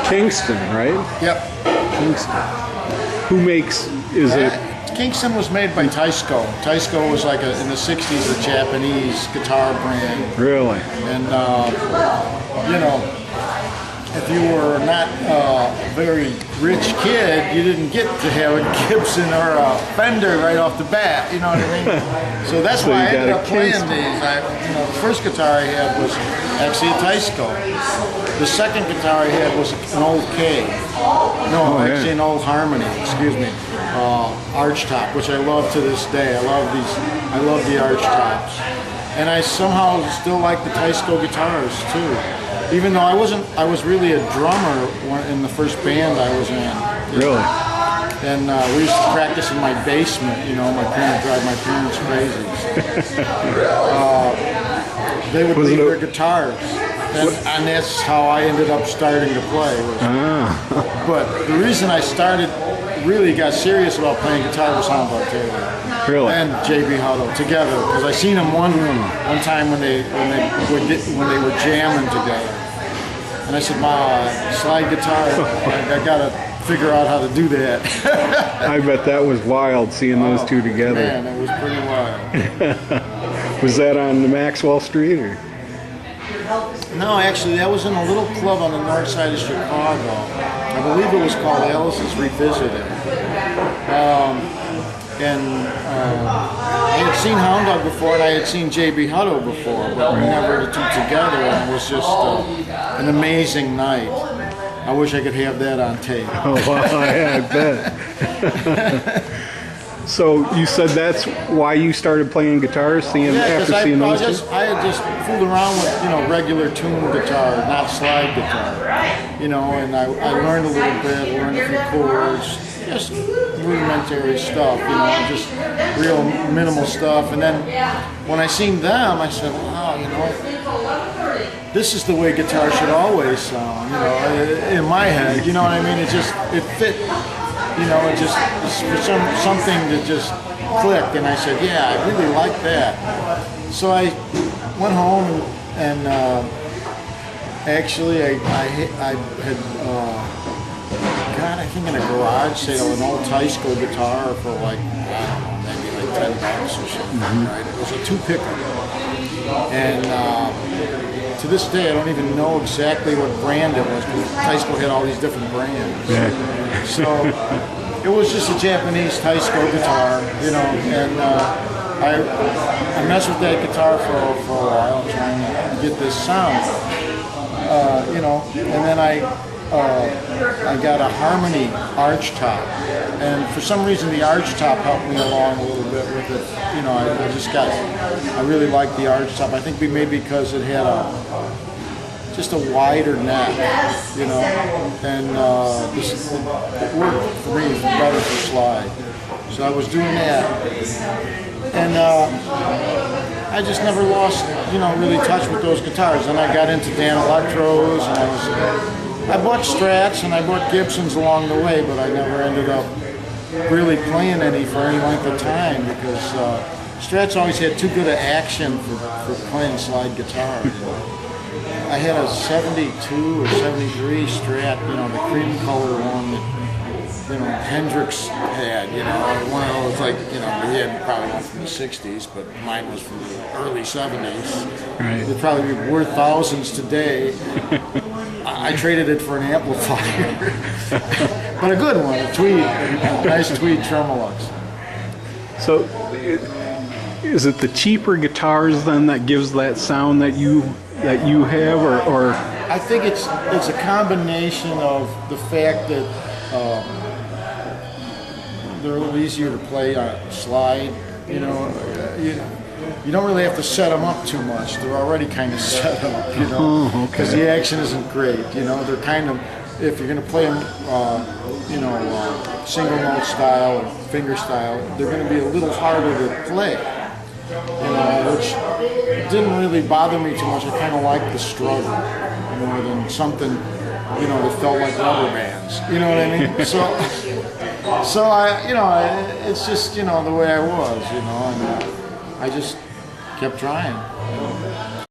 Kingston, right? Yep. Kingston. Who makes, is it? Kingston was made by Taisco. Taisco was like in the 60s a Japanese guitar brand. Really? And, you know, if you were not a very rich kid, you didn't get to have a Gibson or a Fender right off the bat, you know what I mean? So that's why I ended up playing these. The first guitar I had was actually a Taisco. The second guitar I had was an old K. Actually an old Harmony, excuse me. Arch top, which I love to this day. I love the arch tops. And I somehow still like the Taisco guitars too. Even though I was really a drummer in the first band I was in. Really? And we used to practice in my basement, you know, drive my parents crazy. They would leave their guitars. And that's how I ended up starting to play. But the reason I really got serious about playing guitar was Houndog Taylor. Really? And J.B. Hutto together, because I seen them one time when they were jamming together, and I said, "Ma, slide guitar, I gotta figure out how to do that." I bet that was wild seeing those two together. Man, it was pretty wild. Was that on the Maxwell Street or? No, actually, that was in a little club on the north side of Chicago. I believe it was called Alice's Revisited. I had seen Hound Dog before, and I had seen J.B. Hutto before, but we never the two together, and it was just an amazing night. I wish I could have that on tape. Oh, wow, yeah, I bet. So you said that's why you started playing guitars, after seeing those two? I had just fooled around with, regular tune guitar, not slide guitar. And I learned a little bit, learned a few chords, just rudimentary stuff, just real minimal stuff. And then when I seen them, I said, wow, this is the way guitar should always sound, in my head, you know what I mean? It fit. It just for something that just clicked, and I said, yeah, I really like that. So I went home and actually I had got, I think, in a garage sale an old Taisco guitar for like, I don't know, maybe like $10 or something, right? It was a two-picker. And to this day, I don't even know exactly what brand it was, because Taisco had all these different brands. Yeah. So it was just a Japanese Taisco guitar, and I messed with that guitar for a while, trying to get this sound, and then I got a Harmony arch top, and for some reason the arch top helped me along a little bit with it. I really liked the arch top. I think maybe because it had just a wider neck, and it worked for me better for slide. So I was doing that, and I just never lost, really touch with those guitars. Then I got into Dan Electros, and I bought Strats and I bought Gibsons along the way, but I never ended up really playing any for any length of time, because Strats always had too good of action for playing slide guitar. I had a 72 or 73 Strat, the cream color one that, Hendrix had, one of those, like, he had probably one from the 60s, but mine was from the early 70s. Right. It'd probably be worth thousands today. I traded it for an amplifier. But a good one, a nice tweed tremolux. So, is it the cheaper guitars then that gives that sound that you have, or? I think it's a combination of the fact that they're a little easier to play on slide. You don't really have to set them up too much. They're already kind of set up, because the action isn't great. They're kind of, if you're going to play them, single note style or finger style, they're going to be a little harder to play. Which didn't really bother me too much. I kind of liked the struggle more than something, that felt like rubber bands. You know what I mean? So I, it's just, the way I was, and I just kept trying.